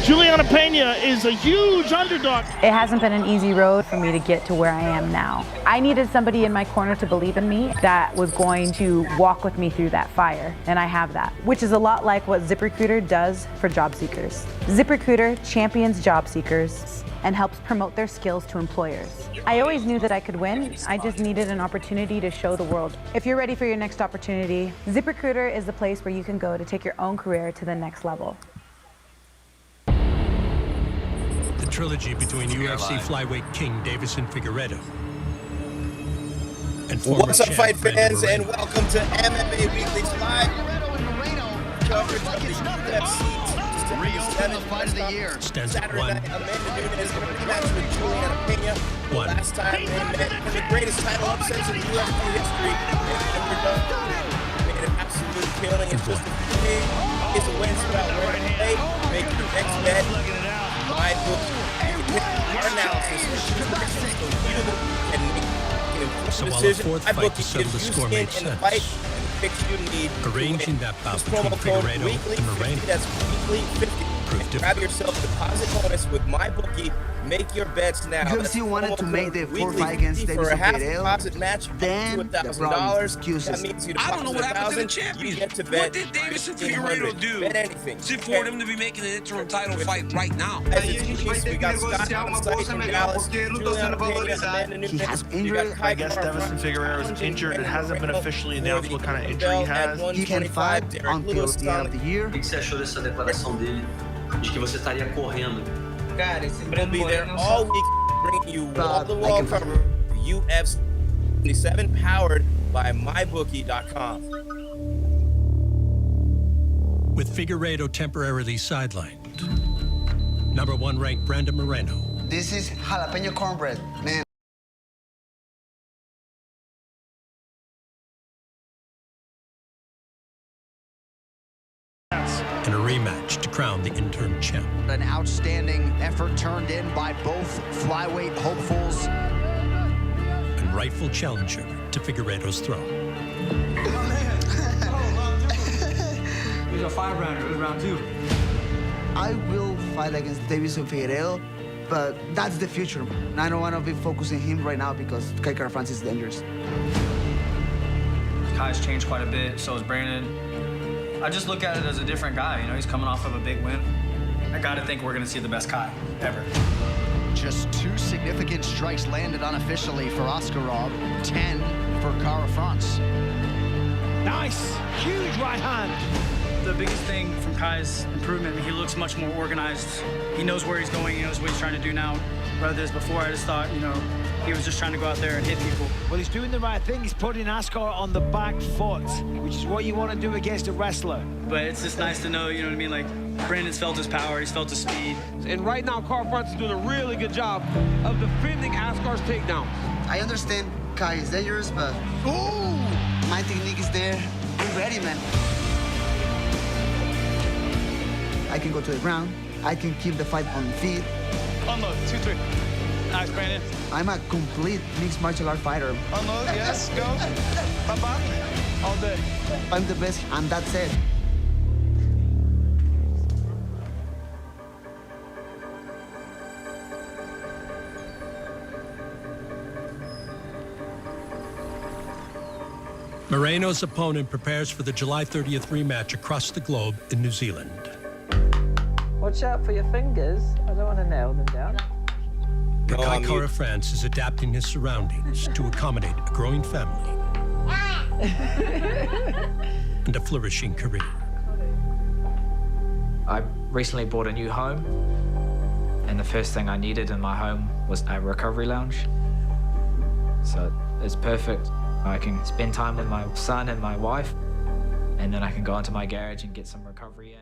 Julianna Peña is a huge underdog. It hasn't been an easy road for me to get to where I am now. I needed somebody in my corner to believe in me that was going to walk with me through that fire, and I have that, which is a lot like what ZipRecruiter does for job seekers. ZipRecruiter champions job seekers and helps promote their skills to employers. I always knew that I could win. I just needed an opportunity to show the world. If you're ready for your next opportunity, ZipRecruiter is the place where you can go to take your own career to the next level. The trilogy between UFC flyweight king Deiveson Figueiredo and former What's up, fight fans, Moreno. and welcome to MMA Weekly's live coverage of the UFC 277 fight of the year. Stands at Saturday one. night, Amanda Nunes is going to rematch with Julianna Peña. The One. last time they met, one of the greatest title upsets in UFC history. Made an absolute killing. It's just a few days away. It's about where to play. Make your next bet. My book. Our analysis and make an important So while the decision. fourth My fight book to settle gives the you score skin made in the sense. fight and the picks you need. Arranging that bout Use between promo code Figueiredo weekly and 50. Moreno That's weekly 50. proved Grab difficult. yourself a deposit bonus with my bookie. Make your bets now. UFC wanted to make the fourth fight against for a Deiveson half Figueiredo. deposit match Then up the to problem $1,000. is excuses. That means you I don't know what happened to the $1,000. You champion. get to bet What did Deiveson Figueiredo do Bet anything. for them to be making an interim title fight right now? As it's released, we got Scott on site in Dallas, Julianna Peña, Amanda Nunes. He has We got injured. Kai I guess Kamara Deiveson front, Figueiredo is challenging injured. It Moreno hasn't been officially for announced the what kind of belt injury he at has. He can 125. fight Derrick until Lewis the end of the year. O que você achou dessa declaração dele de que você estaria correndo? Cara, esse We'll be there all week, bringing you wall-to-wall But I coverage of UFC 77, powered by MyBookie.com. With Figueiredo temporarily sidelined, number one ranked Brandon Moreno This is jalapeno cornbread, man. in a rematch to crown the interim champ. An outstanding effort turned in by both flyweight hopefuls. And rightful challenger to Figueiredo's throne. It was a 5-rounder. It was round 2. I will fight against Deiveson Figueiredo, but that's the future. And I don't want to be focusing him right now because Kai Francis is dangerous. Kai's changed quite a bit. So has Brandon. I just look at it as a different guy. You know, he's coming off of a big win. I got to think we're going to see the best Kai ever. Just 2 significant strikes landed unofficially for Askarov, 10 for Kara France. Nice, huge right hand. The biggest thing from Kai's improvement, he looks much more organized. He knows where he's going. He knows what he's trying to do now. Rather than before, I just thought, you know, he was just trying to go out there and hit people. Well, he's doing the right thing. He's putting Askar on the back foot, which is what you want to do against a wrestler. But it's just nice to know, you know what I mean? Like, Brandon's felt his power. He's felt his speed. And right now, Kara France is doing a really good job of defending Askar's takedown. I understand Kai is dangerous, but my technique is there. I'm ready, man. I can go to the ground. I can keep the fight on feet. Unload, 2-3. Nice, Brandon. I'm a complete mixed martial art fighter. Unload, yes, go. Papa, all day. I'm the best, and that's it. Moreno's opponent prepares for the July 30th rematch across the globe in New Zealand. Watch out for your fingers. I don't want to nail them down. Kai Kara France is adapting his surroundings to accommodate a growing family and a flourishing career. I recently bought a new home, and the first thing I needed in my home was a recovery lounge. So it's perfect. I can spend time with my son and my wife, and then I can go into my garage and get some recovery in.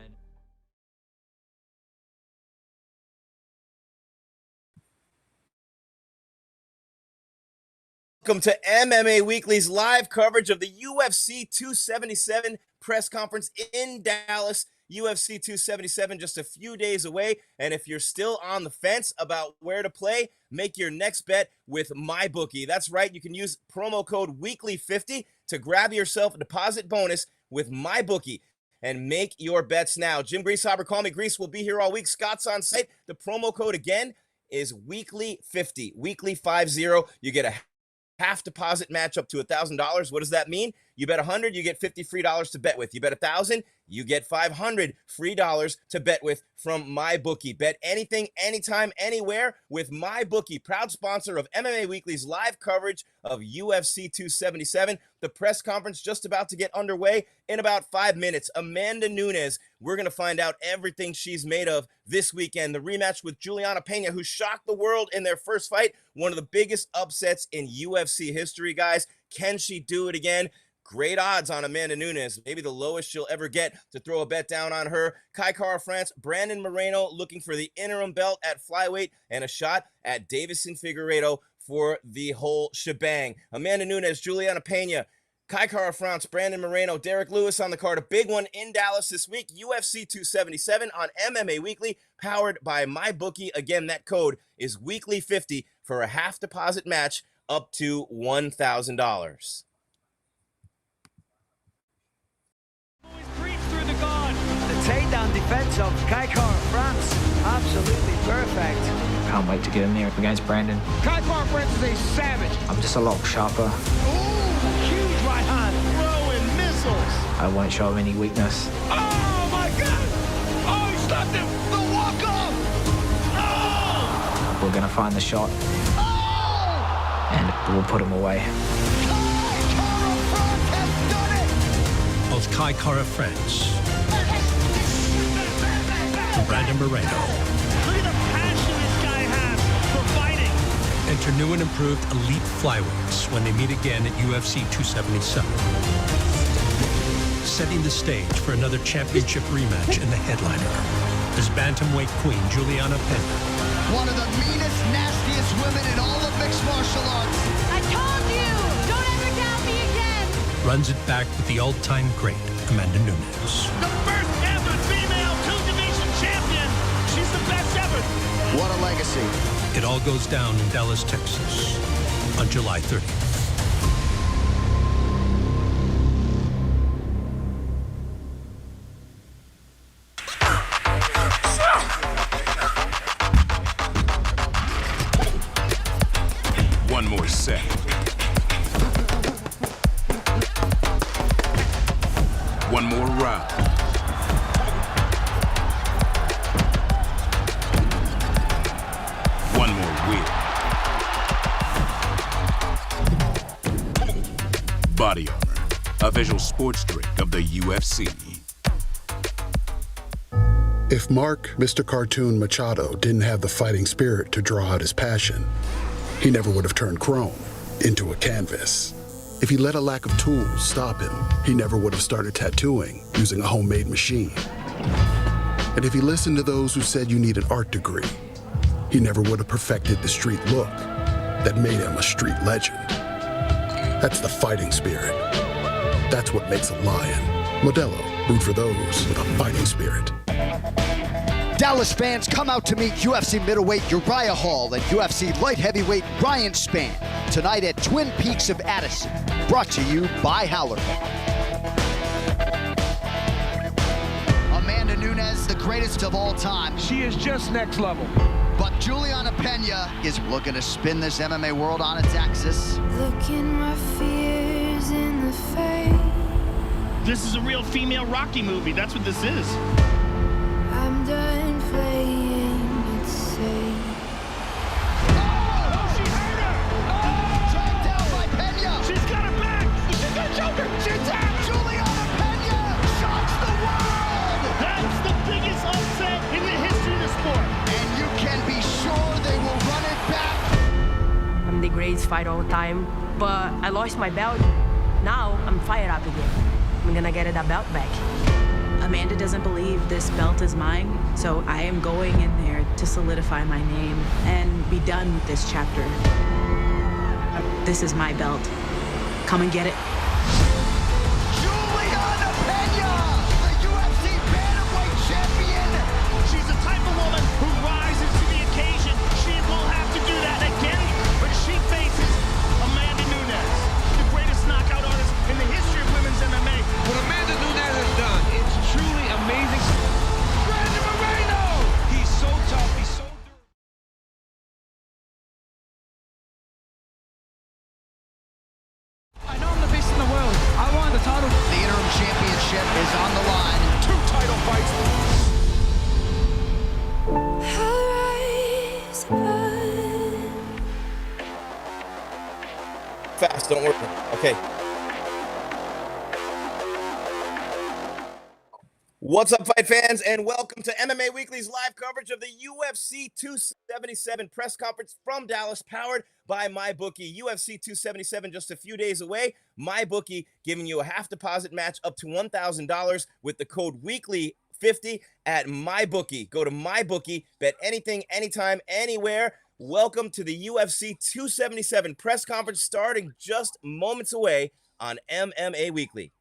Welcome to MMA Weekly's live coverage of the UFC 277 press conference in Dallas. UFC 277 just a few days away, and if you're still on the fence about where to play, make your next bet with MyBookie. That's right, you can use promo code WEEKLY50 to grab yourself a deposit bonus with MyBookie. and make your bets now. Jim Greasehaber, call me Grease, will be here all week. Scott's on site. The promo code again is weekly50, weekly50. You get a half deposit match up to $1,000. What does that mean? You bet 100, you get 50 free dollars to bet with. You bet 1,000, you get 500 free dollars to bet with from MyBookie. Bet anything, anytime, anywhere with MyBookie, proud sponsor of MMA Weekly's live coverage of UFC 277. The press conference just about to get underway in about 5 minutes. Amanda Nunes, we're going to find out everything she's made of this weekend. The rematch with Julianna Peña, who shocked the world in their first fight. One of the biggest upsets in UFC history, guys. Can she do it again? Great odds on Amanda Nunes, maybe the lowest she'll ever get to throw a bet down on her. Kai Kara France, Brandon Moreno looking for the interim belt at flyweight and a shot at Davison Figueiredo for the whole shebang. Amanda Nunes, Julianna Peña, Kai Kara France, Brandon Moreno, Derrick Lewis on the card. A big one in Dallas this week, UFC 277 on MMA Weekly, powered by MyBookie. Again, that code is weekly50 for a half deposit match up to $1,000. The takedown defense of Kai Kara France, absolutely perfect. Can't wait to get in there against Brandon. Kai Kara France is a savage. I'm just a lot sharper. Ooh, huge right hand, throwing missiles. I won't show him any weakness. Oh my God! Oh, he stopped him! The walk-off! Oh! We're gonna find the shot. Oh! And we'll put him away. Kai Kara France has done it! Both Kai Kara France and Brandon Moreno. Look at the passion this guy has for fighting. Enter new and improved elite flyweights when they meet again at UFC 277. Setting the stage for another championship rematch in the headliner is bantamweight queen Julianna Peña. One of the meanest, nastiest women in all of mixed martial arts. I told you, don't ever doubt me again. Runs it back with the all-time great Amanda Nunes. The first ever female two-division champion. She's the best ever. What a legacy. It all goes down in Dallas, Texas on July 30th. One more set. One more round. One more win. Body Armor, a visual sports drink of the UFC. If Mark, Mr. Cartoon Machado, didn't have the fighting spirit to draw out his passion, he never would have turned chrome into a canvas. If he let a lack of tools stop him, he never would have started tattooing using a homemade machine. And if he listened to those who said you need an art degree, he never would have perfected the street look that made him a street legend. That's the fighting spirit. That's what makes a lion. Modelo, root for those with a fighting spirit. Dallas fans, come out to meet UFC middleweight Uriah Hall and UFC light heavyweight Ryan Spann tonight at Twin Peaks of Addison. Brought to you by Hallerman. Amanda Nunes, the greatest of all time. She is just next level. But Julianna Peña is looking to spin this MMA world on its axis. Looking my fears in the face. This is a real female Rocky movie. That's what this is. I'm done playing it safe. Oh, she hurt her! Oh! Dragged down by Peña! She's got her back! She's gonna choke her! She's down! Julianna Peña shocks the world! That's the biggest upset in the history of the sport. And you can be sure they will run it back. I'm the greatest fighter all the time, but I lost my belt. Now I'm fired up again. I'm gonna get that belt back. Amanda doesn't believe this belt is mine, so I am going in there to solidify my name and be done with this chapter. This is my belt. Come and get it. Julianna Peña, the UFC bantamweight champion. She's the type of woman who rises to the occasion. She will have to do that again when she faces Amanda Nunes, the greatest knockout artist in the history of women's MMA. What Amanda Nunes has done, it's championship is on the line. 2 title fights. Fast, don't worry. Okay. What's up, fight fans, and welcome to MMA Weekly's live coverage of the UFC 277 press conference from Dallas, powered by MyBookie. UFC 277 just a few days away. MyBookie giving you a half deposit match up to $1,000 with the code WEEKLY50 at MyBookie. Go to MyBookie, bet anything, anytime, anywhere. Welcome to the UFC 277 press conference starting just moments away on MMA Weekly.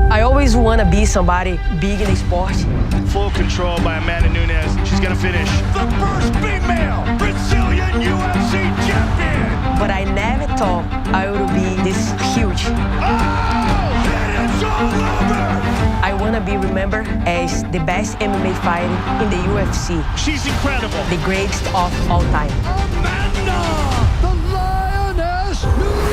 I always want to be somebody big in the sport. Full control by Amanda Nunes. She's going to finish. The first female Brazilian UFC champion. But I never thought I would be this huge. Oh, and it's all over. I want to be remembered as the best MMA fighter in the UFC. She's incredible. The greatest of all time. Amanda, the Lioness Nunes.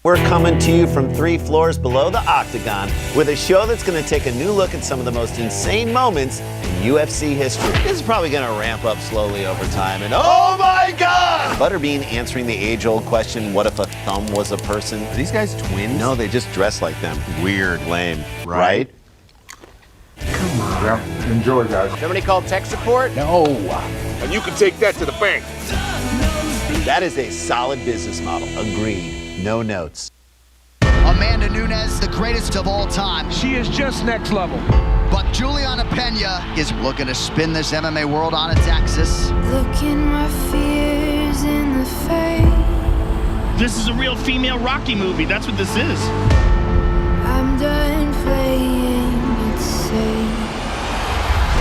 We're coming to you from 3 floors below the Octagon with a show that's going to take a new look at some of the most insane moments in UFC history. This is probably going to ramp up slowly over time. And oh my God! Butterbean answering the age-old question, what if a thumb was a person? Are these guys twins? No, they just dress like them. Weird, lame, right? Come on. Yeah, enjoy, guys. Somebody called tech support? No. And you can take that to the bank. That is a solid business model. Agreed. No notes. Amanda Nunes, the greatest of all time. She is just next level. But Julianna Peña is looking to spin this MMA world on its axis. Looking my fears in the face. This is a real female Rocky movie. That's what this is. I'm done playing it safe.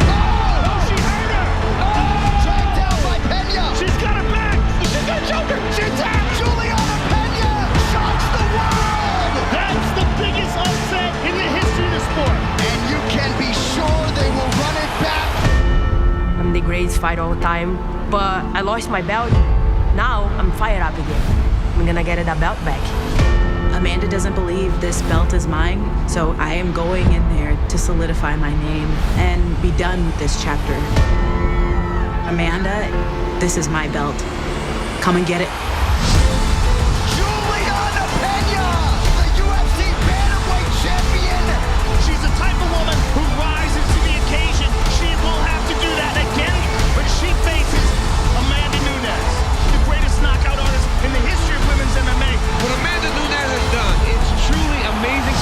Oh, she hurt her. Oh, tracked down by Peña. She's got her back. She's got a choker. She's tapped. Julianna Peña shocks the world. That's the biggest upset in the history of the sport. And you can be sure they will run it back. I'm the greatest fighter all the time, but I lost my belt. Now I'm fired up again. I'm gonna get that belt back. Amanda doesn't believe this belt is mine, so I am going in there to solidify my name and be done with this chapter. Amanda, this is my belt. Come and get it. Julianna Peña, the UFC bantamweight champion. She's the type of woman who rises to the occasion. She will have to do that again when she faces Amanda Nunes, the greatest knockout artist in the history of women's MMA. What Amanda Nunes has done, it's truly amazing.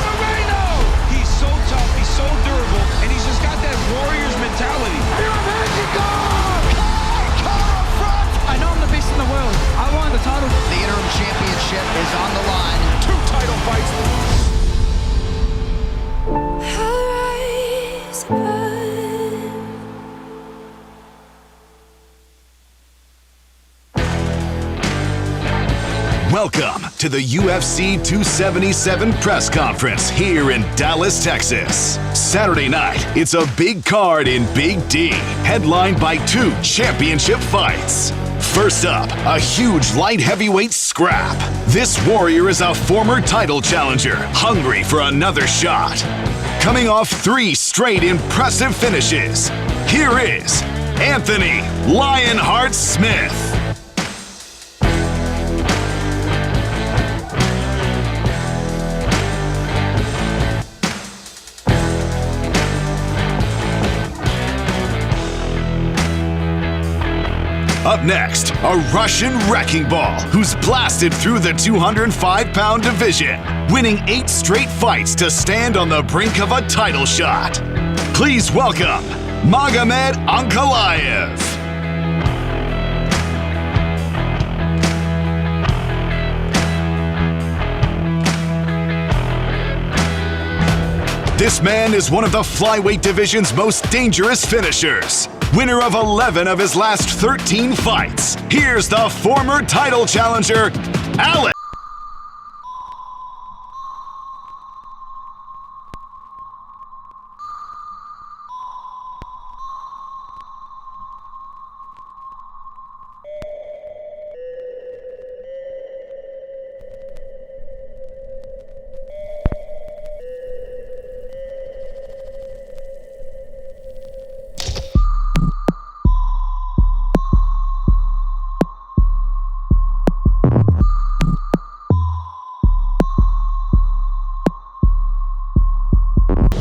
Moreno! He's so tough, he's so durable, and he's just got that warrior's mentality. I know I'm the best in the world. I want the title. The interim championship is on the line. 2 title fights. Welcome to the UFC 277 press conference here in Dallas, Texas. Saturday night, it's a big card in Big D, headlined by 2 championship fights. First up, a huge light heavyweight scrap. This warrior is a former title challenger, hungry for another shot. Coming off 3 straight impressive finishes, here is Anthony Lionheart Smith. Up next, a Russian wrecking ball who's blasted through the 205-pound division, winning 8 straight fights to stand on the brink of a title shot. Please welcome Magomed Ankalaev. This man is one of the flyweight division's most dangerous finishers. Winner of 11 of his last 13 fights. Here's the former title challenger, Alex.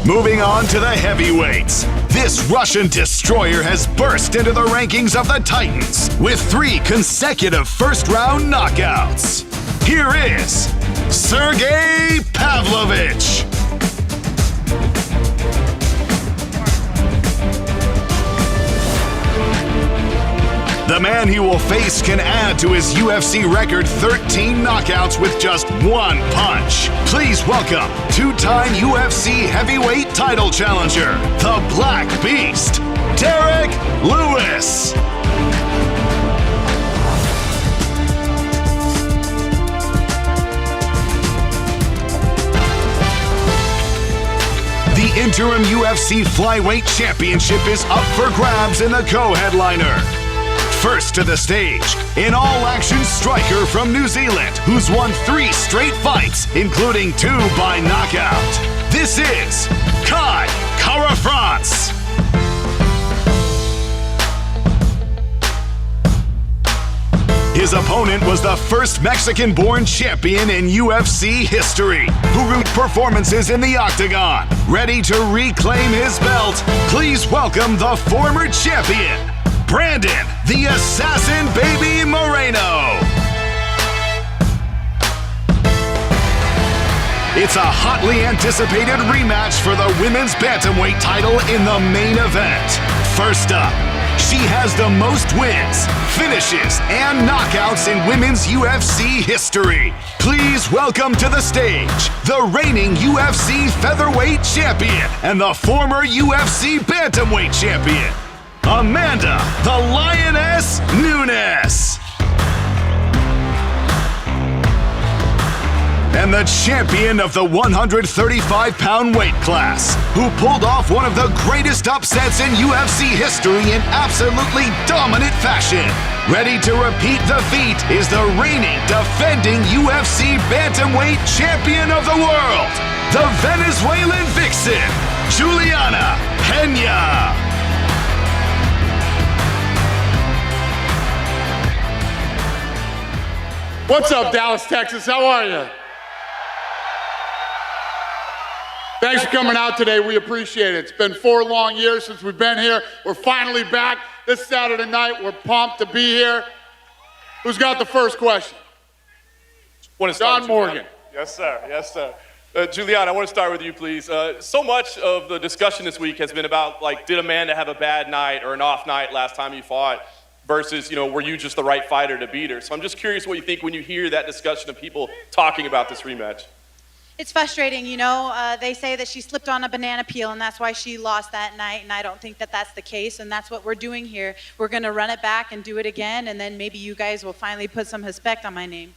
Moving on to the heavyweights. This Russian destroyer has burst into the rankings of the Titans with 3 consecutive first-round knockouts. Here is Sergei Pavlovich. The man he will face can add to his UFC record 13 knockouts with just 1 punch. Please welcome 2-time UFC heavyweight title challenger, the Black Beast, Derrick Lewis. The interim UFC Flyweight Championship is up for grabs in the co-headliner. First to the stage, an all-action striker from New Zealand who's won 3 straight fights, including 2 by knockout. This is Kai Kara-France. His opponent was the first Mexican-born champion in UFC history, who root performances in the octagon. Ready to reclaim his belt, please welcome the former champion, Brandon, the Assassin Baby Moreno. It's a hotly anticipated rematch for the women's bantamweight title in the main event. First up, she has the most wins, finishes, and knockouts in women's UFC history. Please welcome to the stage the reigning UFC featherweight champion and the former UFC bantamweight champion, Amanda, the Lioness Nunes. And the champion of the 135-pound weight class, who pulled off one of the greatest upsets in UFC history in absolutely dominant fashion. Ready to repeat the feat is the reigning, defending UFC bantamweight champion of the world, the Venezuelan vixen, Julianna Peña. What's up, Dallas, Texas? How are you? Thanks for coming out today. We appreciate it. It's been 4 long years since we've been here. We're finally back this Saturday night. We're pumped to be here. Who's got the first question? John Morgan. Yes, sir. Yes, sir. Julianna, I want to start with you, please. So much of the discussion this week has been about, like, did Amanda have a bad night or an off night last time you fought versus, you know, were you just the right fighter to beat her? So I'm just curious what you think when you hear that discussion of people talking about this rematch. It's frustrating, you know. They say that she slipped on a banana peel and that's why she lost that night, and I don't think that that's the case, and that's what we're doing here. We're going to run it back and do it again, and then maybe you guys will finally put some respect on my name.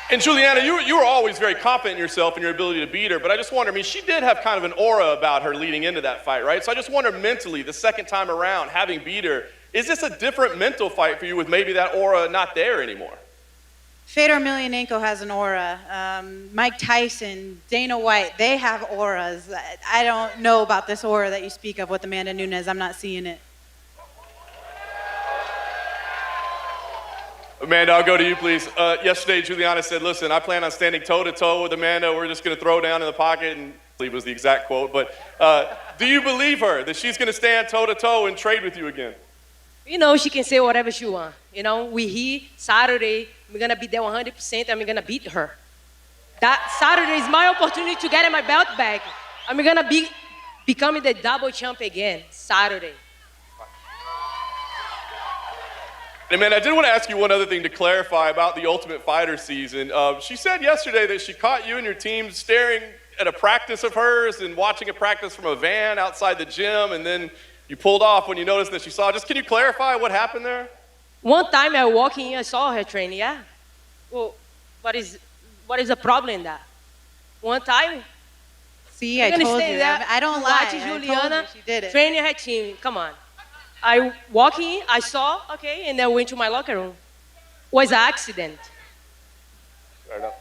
And Julianna, you were always very confident in yourself and your ability to beat her, but I just wonder, I mean, she did have kind of an aura about her leading into that fight, right? So I just wonder mentally, the second time around, having beat her, is this a different mental fight for you with maybe that aura not there anymore? Fedor Emelianenko has an aura. Mike Tyson, Dana White, they have auras. I don't know about this aura that you speak of with Amanda Nunes. I'm not seeing it. Amanda, I'll go to you, please. Yesterday, Julianna said, listen, I plan on standing toe-to-toe with Amanda. We're just going to throw down in the pocket, and I believe was the exact quote. But do you believe her that she's going to stand toe-to-toe and trade with you again? You know, she can say whatever she wants. You know, we here, Saturday, we're going to be there 100% and we're going to beat her. That Saturday is my opportunity to get my belt back. And we're going to be becoming the double champ again, Saturday. And man, I did want to ask you one other thing to clarify about the Ultimate Fighter season. She said yesterday that she caught you and your team staring at a practice of hers and watching a practice from a van outside the gym, and then you pulled off when you noticed that she saw. Just can you clarify what happened there? One time I walked in, I saw her training, yeah. Well, what is the problem in that? One time? See, I told you. I don't lie. Watch Julianna she did it. training her team. Come on. I walked in, I saw, okay, and then went to my locker room. Was an accident. Fair enough.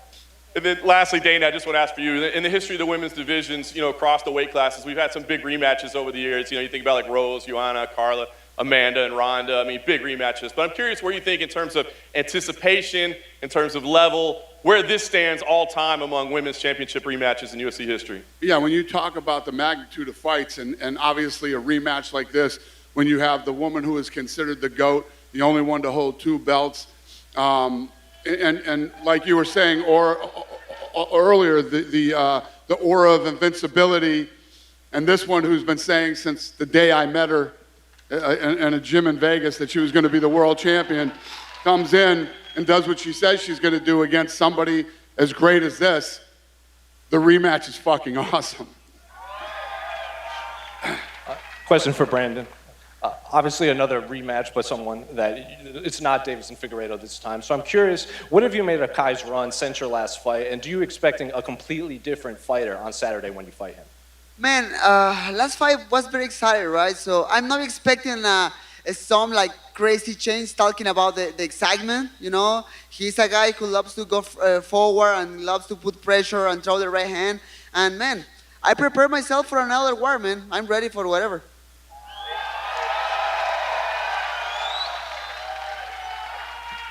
And then lastly, Dana, I just want to ask for you, in the history of the women's divisions, across the weight classes, we've had some big rematches over the years. You think about like Rose, Joanna, Carla, Amanda, and Ronda. I mean, big rematches. But I'm curious where you think in terms of anticipation, in terms of level, where this stands all time among women's championship rematches in UFC history. Yeah, when you talk about the magnitude of fights and obviously a rematch like this, when you have the woman who is considered the GOAT, the only one to hold 2 belts, and like you were saying earlier, the aura of invincibility, and this one who's been saying since the day I met her in a gym in Vegas that she was going to be the world champion, comes in and does what she says she's going to do against somebody as great as this. The rematch is fucking awesome. Question for Brandon. Obviously another rematch, but someone that it's not Davis and Figueiredo this time. So I'm curious, what have you made of Kai's run since your last fight, and do you expecting a completely different fighter on Saturday when you fight him? Man, last fight was very exciting, right? So I'm not expecting some like crazy change talking about the excitement, He's a guy who loves to go forward and loves to put pressure and throw the right hand. And man, I prepare myself for another war, man. I'm ready for whatever.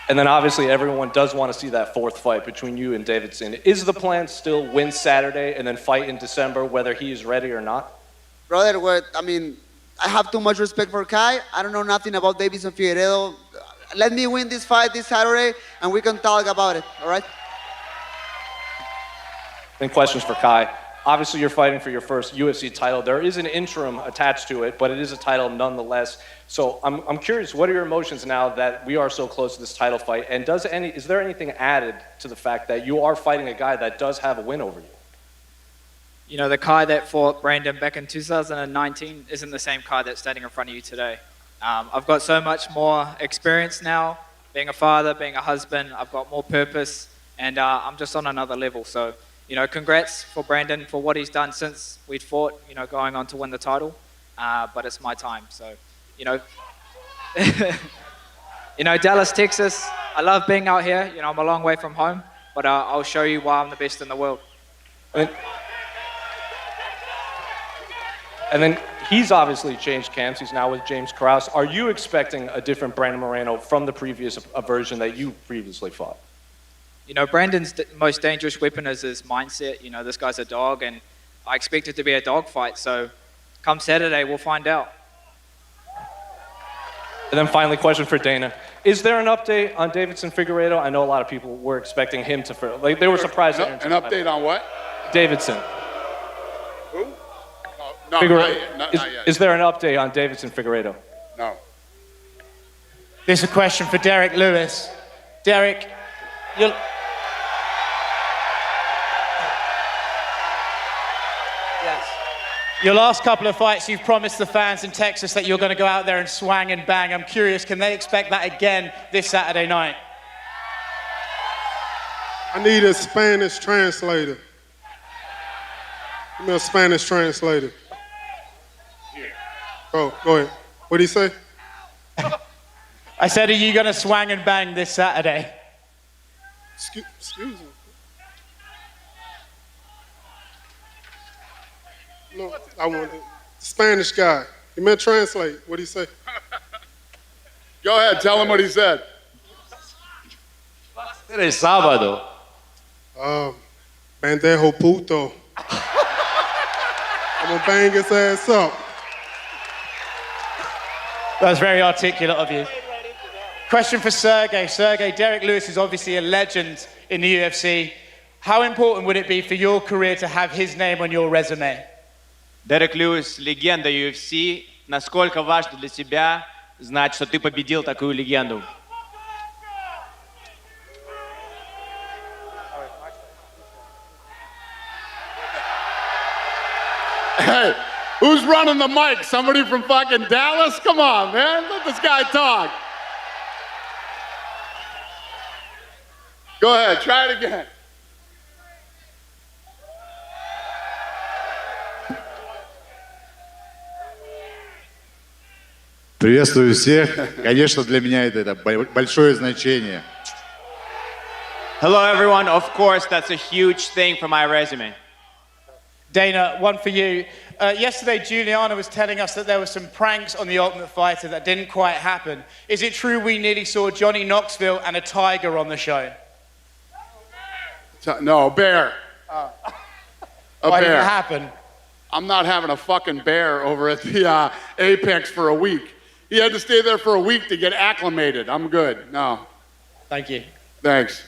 And then obviously everyone does want to see that 4th fight between you and Davidson. Is the plan still win Saturday and then fight in December, whether he is ready or not? Brother, I have too much respect for Kai. I don't know nothing about Davis and Figueiredo. Let me win this fight this Saturday, and we can talk about it, all right? Then questions for Kai. Obviously, you're fighting for your first UFC title. There is an interim attached to it, but it is a title nonetheless. So I'm curious, what are your emotions now that we are so close to this title fight? And is there anything added to the fact that you are fighting a guy that does have a win over you? The Kai that fought Brandon back in 2019 isn't the same Kai that's standing in front of you today. I've got so much more experience now, being a father, being a husband. I've got more purpose, and I'm just on another level. So, congrats for Brandon for what he's done since we'd fought, going on to win the title. But it's my time. So, Dallas, Texas, I love being out here. I'm a long way from home, but I'll show you why I'm the best in the world. And then he's obviously changed camps. He's now with James Krause. Are you expecting a different Brandon Moreno from the previous version that you previously fought? Brandon's most dangerous weapon is his mindset. This guy's a dog, and I expect it to be a dog fight. So come Saturday, we'll find out. And then finally, question for Dana. Is there an update on Davidson Figueiredo? I know a lot of people were expecting him to, they were surprised. An update on what? Davidson. Who? No, not yet. Is there an update on Davidson Figueiredo? No. There's a question for Derrick Lewis. Derrick, you'll... Yes. Your last couple of fights, you've promised the fans in Texas that you're going to go out there and swang and bang. I'm curious, can they expect that again this Saturday night? I need a Spanish translator. Give me a Spanish translator. Oh, go ahead. What did he say? I said, are you going to swang and bang this Saturday? Excuse me. No, I want the Spanish guy. He meant translate. What did he say? Go ahead, tell him what he said. Eres sábado. Pendejo puto. I'm gonna bang his ass up. That was very articulate of you. Question for Sergei. Sergei, Derrick Lewis is obviously a legend in the UFC. How important would it be for your career to have his name on your resume? Derrick Lewis, легенда UFC. Насколько важно для тебя знать, что ты победил такую легенду? Hey, who's running the mic? Somebody from fucking Dallas? Come on, man. Let this guy talk. Go ahead, try it again. Приветствую всех. Конечно, для меня это большое значение. Hello, everyone. Of course, that's a huge thing for my resume. Dana, one for you. Yesterday, Julianna was telling us that there were some pranks on The Ultimate Fighter that didn't quite happen. Is it true we nearly saw Johnny Knoxville and a tiger on the show? No, a bear. Why didn't it happen? I'm not having a fucking bear over at the Apex for a week. He had to stay there for a week to get acclimated. I'm good. No. Thank you. Thanks.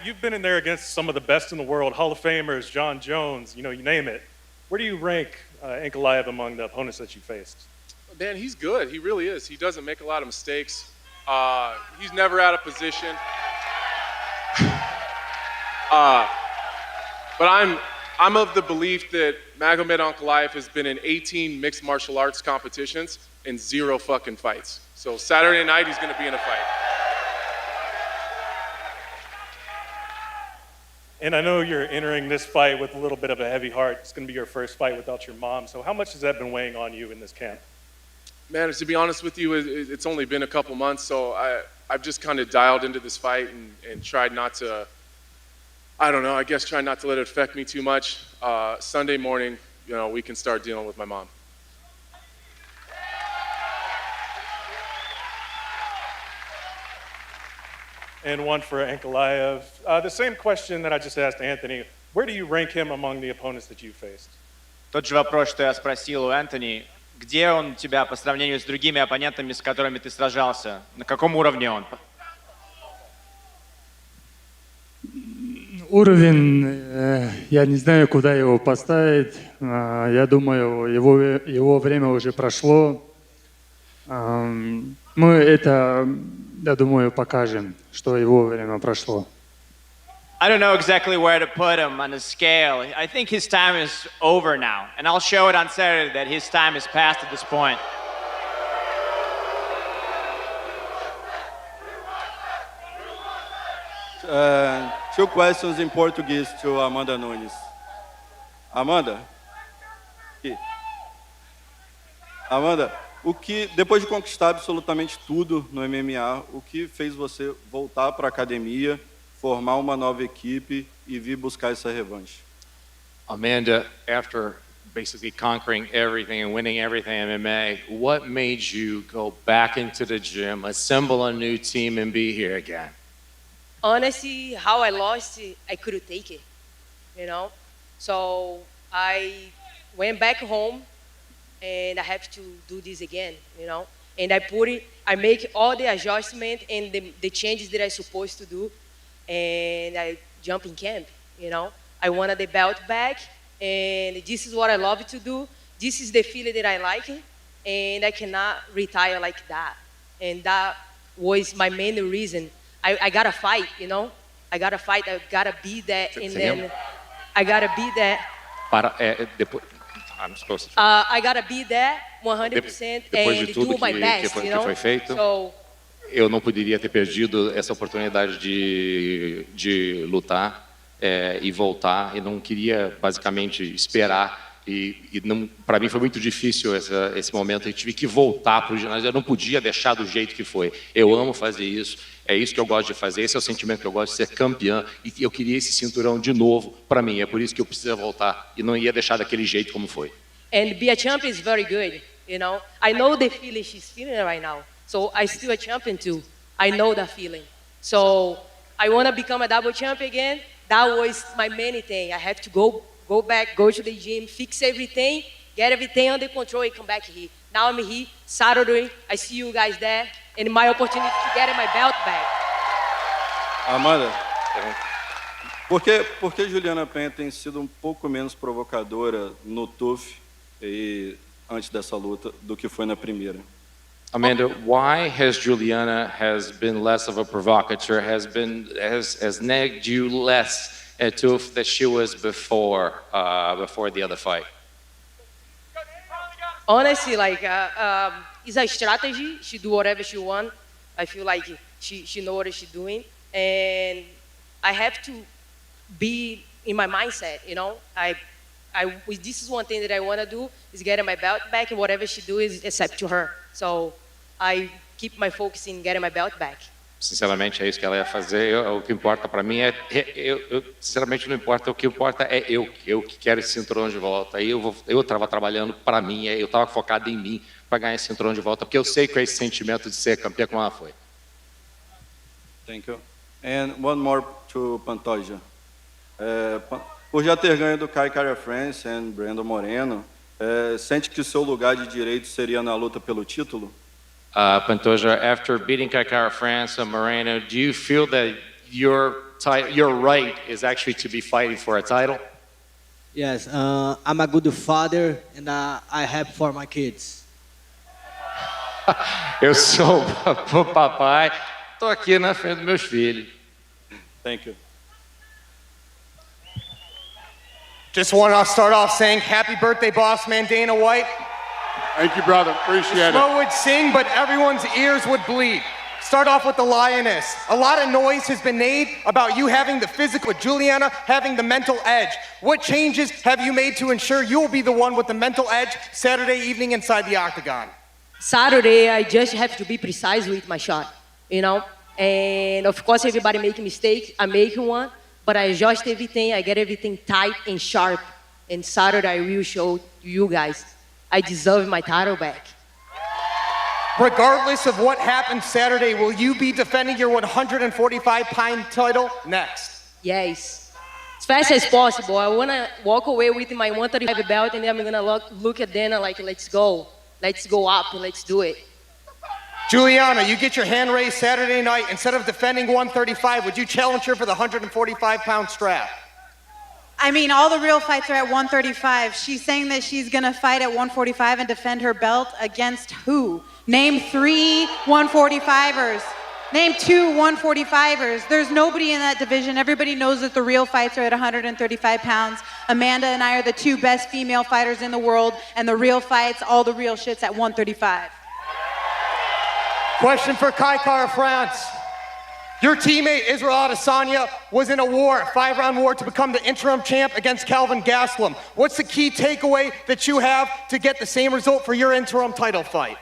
You've been in there against some of the best in the world, Hall of Famers, John Jones, you name it. Where do you rank Ankalaev among the opponents that you faced? Man, he's good. He really is. He doesn't make a lot of mistakes. He's never out of position. But I'm of the belief that Magomed Ankalaev has been in 18 mixed martial arts competitions and 0 fucking fights. So Saturday night, he's going to be in a fight. And I know you're entering this fight with a little bit of a heavy heart. It's going to be your first fight without your mom. So how much has that been weighing on you in this camp? Man, to be honest with you, it's only been a couple months, so I've just kind of dialed into this fight and tried not to, I guess try not to let it affect me too much. Sunday morning, we can start dealing with my mom. And one for Ankalaev. The same question that I just asked Anthony. Where do you rank him among the opponents that you faced? Тот же вопрос, что я спросил у Энтони. Где он у тебя по сравнению с другими оппонентами, с которыми ты сражался? На каком уровне он? Уровень, я не знаю, куда его поставить. Я думаю, его время уже прошло. Мы это, я думаю, покажем, что его время прошло. I don't know exactly where to put him on the scale. I think his time is over now, and I'll show it on Saturday that his time is past at this point. Two questions in Portuguese to Amanda Nunes. Amanda? Aqui. Amanda, depois de conquistar absolutamente tudo no MMA, o que fez você voltar para a academia, formar uma nova equipe e vir buscar essa revanche? Amanda, after basically conquering everything and winning everything in MMA, what made you go back into the gym, assemble a new team, and be here again? Honestly, how I lost, I couldn't take it, So I went back home, and I have to do this again, And I make all the adjustment and the changes that I'm supposed to do, and I jump in camp, I wanted the belt back, and this is what I love to do. This is the feeling that I like, and I cannot retire like that. And that was my main reason. I gotta fight, I gotta fight, I gotta be there, and then I gotta be there. I'm supposed to. I gotta be there 100% and do my best, que foi feito, So, eu não poderia ter perdido essa oportunidade de lutar e voltar. Eu não queria basicamente esperar e para mim foi muito difícil esse momento. Eu tive que voltar para o ginásio. Eu não podia deixar do jeito que foi. Eu amo fazer isso. É isso que eu gosto de fazer. Esse é o sentimento que eu gosto de ser campeão. E eu queria esse cinturão de novo para mim. É por isso que eu preciso voltar e não ia deixar daquele jeito como foi. And be a champion is very good, I know the feeling she's feeling right now. So I still a champion too. I know that feeling. So I want to become a double champion again. That was my main thing. I have to go back, go to the gym, fix everything, get everything under control and come back here. Now I'm here, Saturday, I see you guys there, and my opportunity to get my belt back. Amanda, por que Julianna Peña tem sido um pouco menos provocadora no TUF e antes dessa luta do que foi na primeira? Amanda, why has Julianna been less of a provocateur, has nagged you less at TUF than she was before the other fight? Honestly, like, it's a strategy. She do whatever she want. I feel like she know what she's doing. And I have to be in my mindset, you know? This is one thing that I want to do, is getting my belt back, and whatever she do is accept to her. So I keep my focus in getting my belt back. Sinceramente, é isso que ela ia fazer. O que importa para mim sinceramente, não importa. O que importa é eu que quero esse cinturão de volta. Aí eu estava trabalhando para mim, eu estava focado em mim para ganhar esse cinturão de volta, porque eu sei que é esse sentimento de ser campeã como ela foi. Thank you. And one more to Pantoja. Por já ter ganho do Kai Kara France e Brandon Moreno, sente que seu lugar de direito seria na luta pelo título? Pantoja, after beating Kai Kara France and Moreno, do you feel that your right is actually to be fighting for a title? Yes, I'm a good father and I have for my kids. Eu sou o papai, estou aqui na frente dos meus filhos. Thank you. Just want to start off saying happy birthday, boss man Dana White. Thank you, brother. Appreciate it. Slow would sing, but everyone's ears would bleed. Start off with the Lioness. A lot of noise has been made about you having the physical, with Julianna having the mental edge. What changes have you made to ensure you will be the one with the mental edge Saturday evening inside the octagon? Saturday, I just have to be precise with my shot, you know? And of course, everybody make mistakes. I make one, but I adjust everything. I get everything tight and sharp. And Saturday, I will show you guys I deserve my title back. Regardless of what happens Saturday, will you be defending your 145-pound title next? Yes. As fast as possible. I want to walk away with my 135 belt, and then I'm going to look at Dana like, let's go. Let's go up and let's do it. Julianna, you get your hand raised Saturday night. Instead of defending 135, would you challenge her for the 145-pound strap? I mean, all the real fights are at 135. She's saying that she's going to fight at 145 and defend her belt against who? Name 3 145ers. Name 2 145ers. There's nobody in that division. Everybody knows that the real fights are at 135 pounds. Amanda and I are the 2 best female fighters in the world, and the real fights, all the real shit's at 135. Question for Kai Kara France. Your teammate Israel Adesanya was in a war, 5-round war, to become the interim champ against Calvin Gastelum. What's the key takeaway that you have to get the same result for your interim title fight?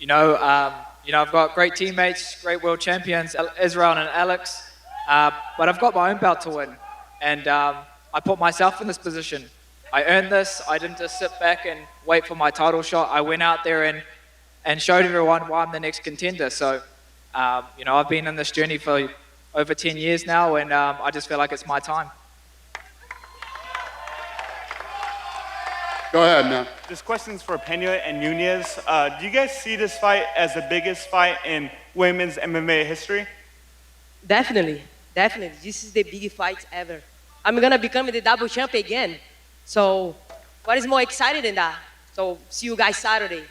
I've got great teammates, great world champions, Israel and Alex, but I've got my own belt to win, and I put myself in this position. I earned this. I didn't just sit back and wait for my title shot. I went out there and showed everyone why I'm the next contender. So, I've been in this journey for over 10 years now, and I just feel like it's my time. Go ahead, man. This question's for Peña and Nunes. Do you guys see this fight as the biggest fight in women's MMA history? Definitely. This is the biggest fight ever. I'm gonna become the double champ again. So, what is more exciting than that? So, see you guys Saturday.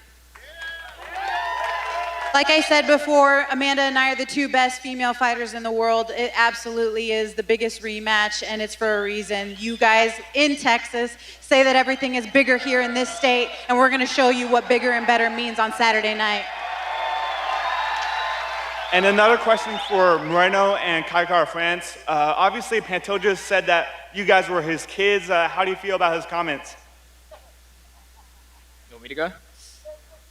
Like I said before, Amanda and I are the 2 best female fighters in the world. It absolutely is the biggest rematch, and it's for a reason. You guys in Texas say that everything is bigger here in this state, and we're going to show you what bigger and better means on Saturday night. And another question for Moreno and Kai Kara France. Obviously, Pantoja said that you guys were his kids. How do you feel about his comments? You want me to go?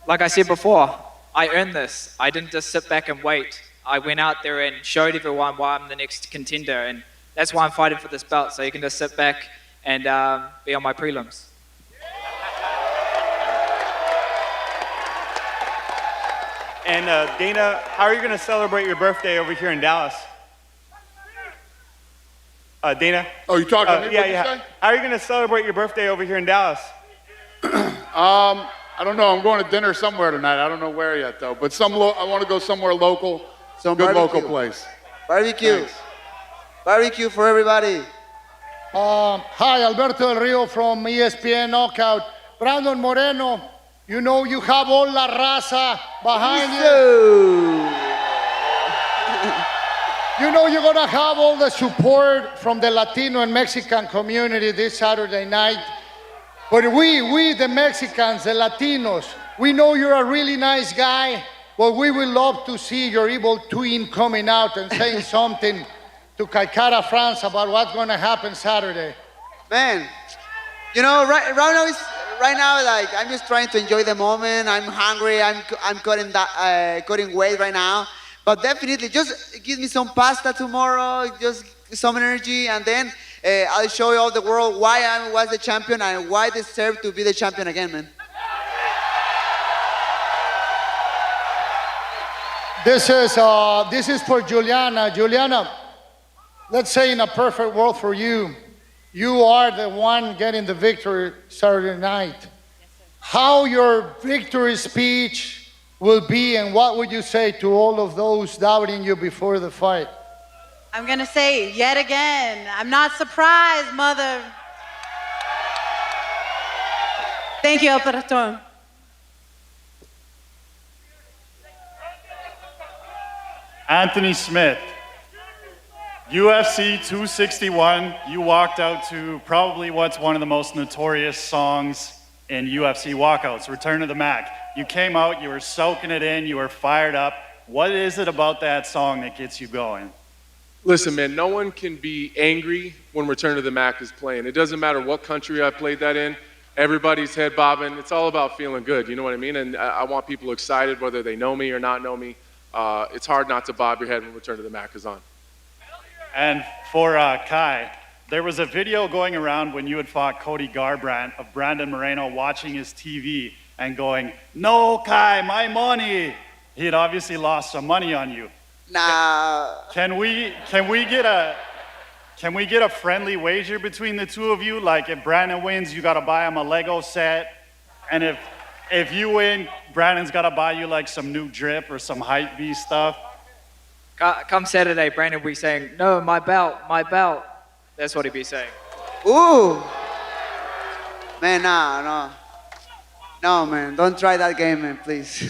Like I said before, I earned this. I didn't just sit back and wait. I went out there and showed everyone why I'm the next contender, and that's why I'm fighting for this belt, so you can just sit back and be on my prelims. And Dana, how are you going to celebrate your birthday over here in Dallas? Dana? Oh, you talking to me? Yeah. How are you going to celebrate your birthday over here in Dallas? I don't know. I'm going to dinner somewhere tonight. I don't know where yet, though. But I want to go somewhere local, Some good barbecue. local place. Barbecue. Thanks. Barbecue for everybody. Hi, Alberto Del Rio from ESPN Knockout. Brandon Moreno, you know you have all la raza behind you. You know you're gonna have all the support from the Latino and Mexican community this Saturday night. But we, the Mexicans, the Latinos, we know you're a really nice guy, but we would love to see your evil twin coming out and saying something to Calcutta, France about what's gonna happen Saturday. Man, you know, right now, like I'm just trying to enjoy the moment. I'm hungry. I'm cutting weight right now. But definitely, just give me some pasta tomorrow, just some energy, and then I'll show you all the world why I was the champion and why I deserve to be the champion again, man. This is for Julianna. Julianna, let's say in a perfect world for you, you are the one getting the victory Saturday night. How your victory speech will be, and what would you say to all of those doubting you before the fight? I'm gonna say yet again, I'm not surprised, mother. Thank you, Operator. Anthony Smith, UFC 261, you walked out to probably what's one of the most notorious songs in UFC walkouts, Return to the Mac. You came out, you were soaking it in, you were fired up. What is it about that song that gets you going? Listen, man, no one can be angry when Return to the Mac is playing. It doesn't matter what country I played that in. Everybody's head bobbing. It's all about feeling good, you know what I mean? And I want people excited whether they know me or not know me. It's hard not to bob your head when Return to the Mac is on. And for Kai, there was a video going around when you had fought Cody Garbrandt of Brandon Moreno watching his TV and going, "No, Kai, my money." He had obviously lost some money on you. Nah. Can we get a friendly wager between the two of you? Like if Brandon wins, you gotta buy him a Lego set, and if you win, Brandon's gotta buy you like some new drip or some hype beast stuff. Come Saturday, Brandon will be saying, "No, my belt, my belt." That's what he'd be saying. Ooh. Man, no, man. Don't try that game, man, please.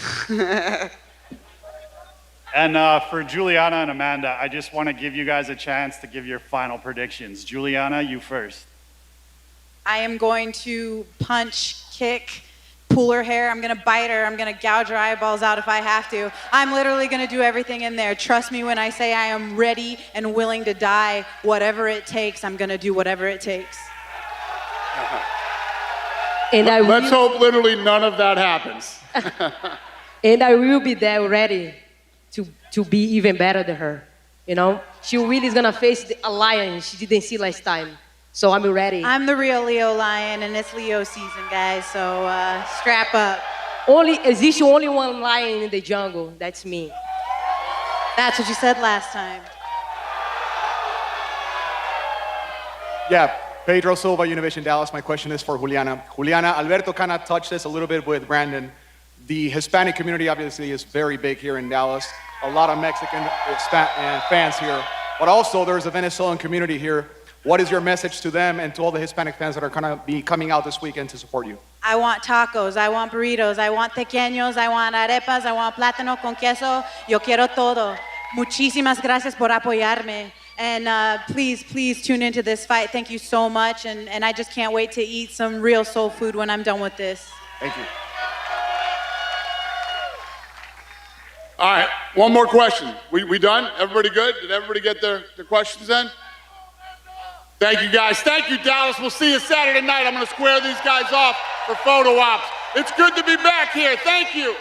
And for Julianna and Amanda, I just want to give you guys a chance to give your final predictions. Julianna, you first. I am going to punch, kick, pull her hair. I'm gonna bite her. I'm gonna gouge her eyeballs out if I have to. I'm literally gonna do everything in there. Trust me when I say I am ready and willing to die. Whatever it takes, I'm gonna do whatever it takes. And Let's hope literally none of that happens. And I will be there ready to be even better than her. You know, she really is gonna face a lion she didn't see last time. So I'm ready. I'm the real Leo lion, and it's Leo season, guys. So strap up. Exists only one lion in the jungle. That's me. That's what you said last time. Yeah, Pedro Silva, Univision Dallas. My question is for Julianna. Julianna, Alberto kind of touched this a little bit with Brandon. The Hispanic community obviously is very big here in Dallas. A lot of Mexican fans here, but also there's a Venezuelan community here. What is your message to them and to all the Hispanic fans that are going to be coming out this weekend to support you? I want tacos, I want burritos, I want tequeños, I want arepas, I want plátano con queso. Yo quiero todo. Muchísimas gracias por apoyarme. And please, please tune into this fight. Thank you so much. And I just can't wait to eat some real soul food when I'm done with this. Thank you. All right, one more question. We done? Everybody good? Did everybody get their questions in? Thank you, guys. Thank you, Dallas. We'll see you Saturday night. I'm going to square these guys off for photo ops. It's good to be back here. Thank you.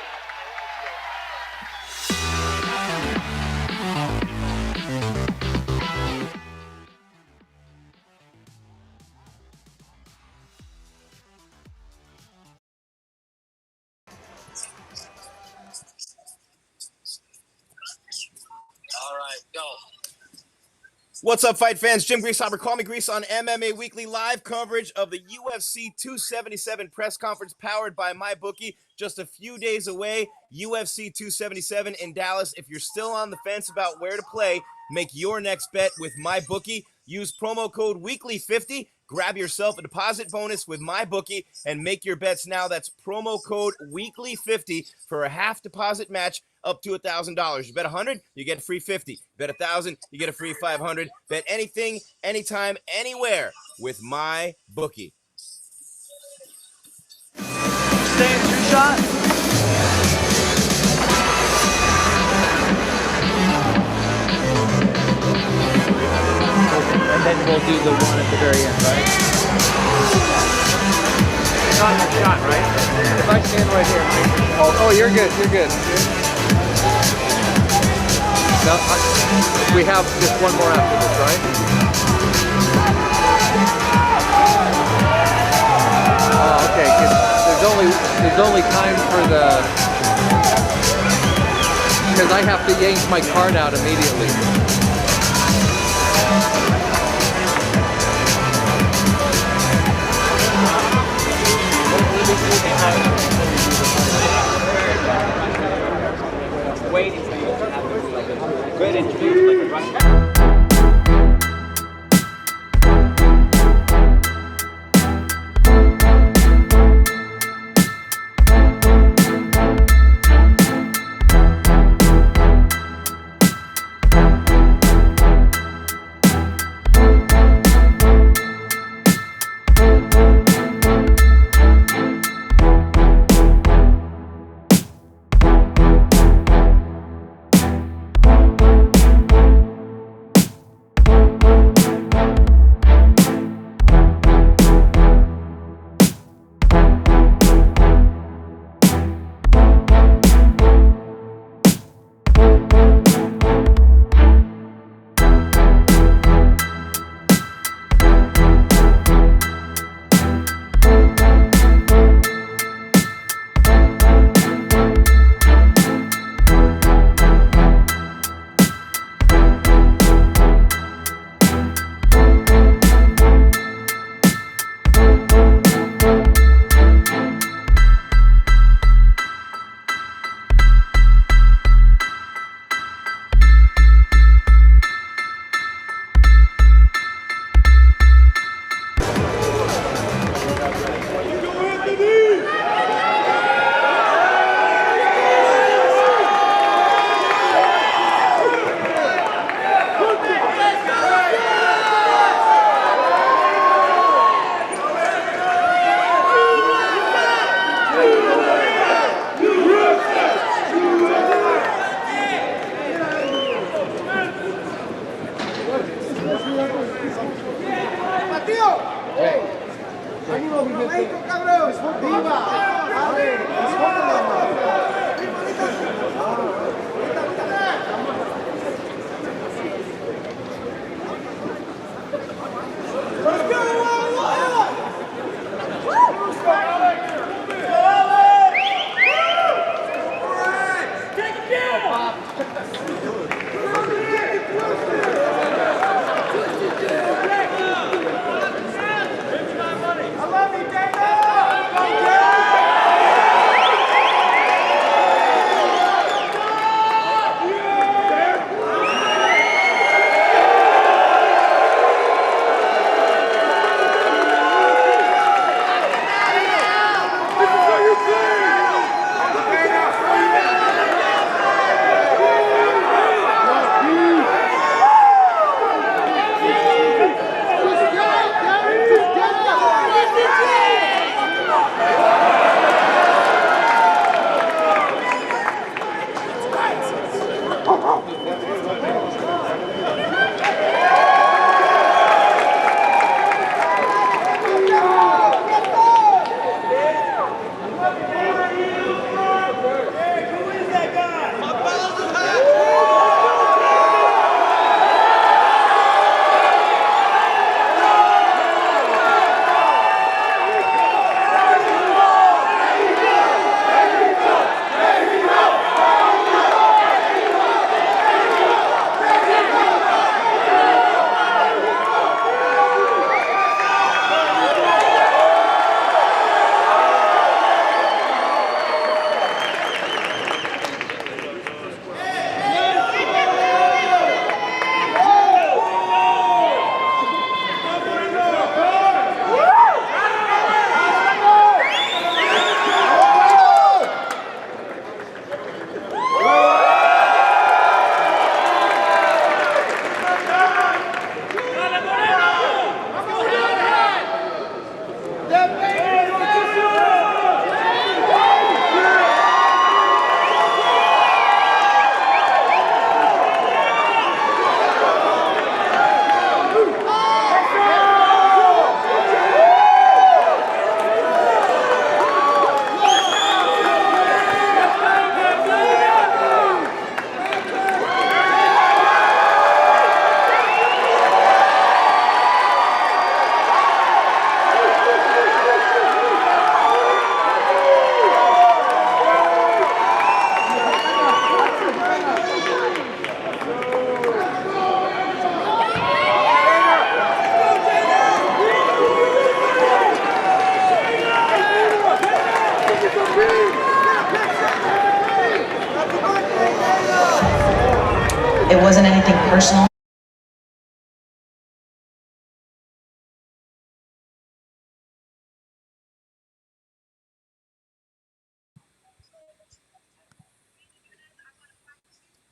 All right, go. What's up, fight fans? Jim Greashopper, call me Grease on MMA Weekly, live coverage of the UFC 277 press conference powered by MyBookie. Just a few days away, UFC 277 in Dallas. If you're still on the fence about where to play, make your next bet with MyBookie. Use promo code WEEKLY50. Grab yourself a deposit bonus with MyBookie and make your bets now. That's promo code WEEKLY50 for a half deposit match up to $1,000. You bet 100, you get a free 50. Bet 1,000, you get a free 500. Bet anything, anytime, anywhere with MyBookie. Stay in 2-shot. And then we'll do the one at the very end, right? Not the shot, right? If I stand right here, Oh, you're good. You're good. no, we have just one more after this, right? Oh, okay. 'Cause there's only time for the. Because I have to yank my card out immediately. Waiting for you to have like a good interview, like a Russian. I love you, Dana! It wasn't anything personal.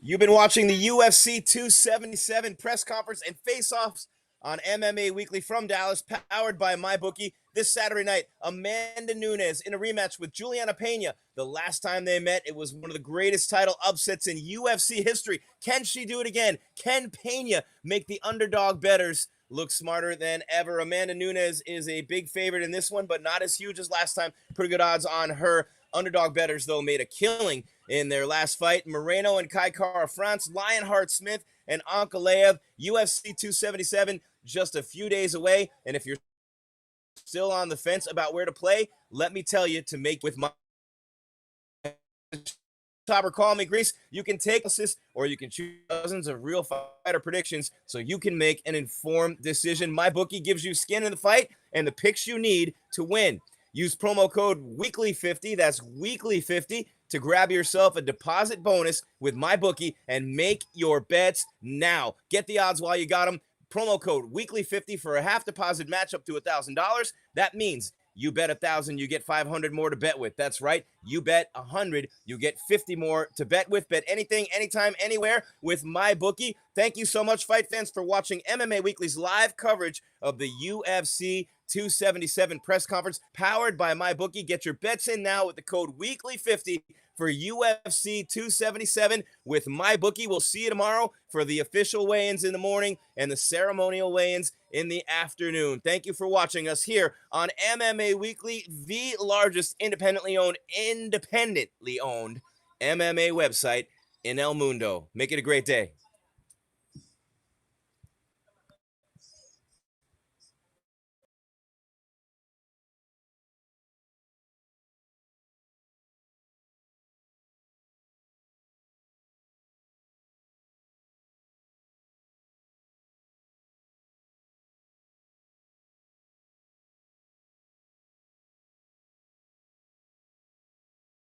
You've been watching the UFC 277 press conference and face-offs on MMA Weekly from Dallas, powered by MyBookie. This Saturday night, Amanda Nunes in a rematch with Julianna Peña. The last time they met, it was one of the greatest title upsets in UFC history. Can she do it again? Can Peña make the underdog bettors look smarter than ever? Amanda Nunes is a big favorite in this one, but not as huge as last time. Pretty good odds on her. Underdog bettors, though, made a killing in their last fight. Moreno and Kai Kara France, Lionheart Smith and Ankalaev, UFC 277 just a few days away. And if you're still on the fence about where to play, let me tell you to make with my or call me Grease. You can take assist or you can choose dozens of real fighter predictions so you can make an informed decision. MyBookie gives you skin in the fight and the picks you need to win. Use promo code WEEKLY50, that's WEEKLY50, to grab yourself a deposit bonus with MyBookie and make your bets now. Get the odds while you got them. Promo code WEEKLY50 for a half deposit match up to $1,000. That means you bet 1,000, you get 500 more to bet with. That's right. You bet 100, you get 50 more to bet with. Bet anything, anytime, anywhere with MyBookie. Thank you so much, fight fans, for watching MMA Weekly's live coverage of the UFC 277 press conference powered by MyBookie. Get your bets in now with the code WEEKLY50 for UFC 277 with MyBookie. We'll see you tomorrow for the official weigh-ins in the morning and the ceremonial weigh-ins in the afternoon. Thank you for watching us here on MMA Weekly, the largest independently owned MMA website in El Mundo. Make it a great day.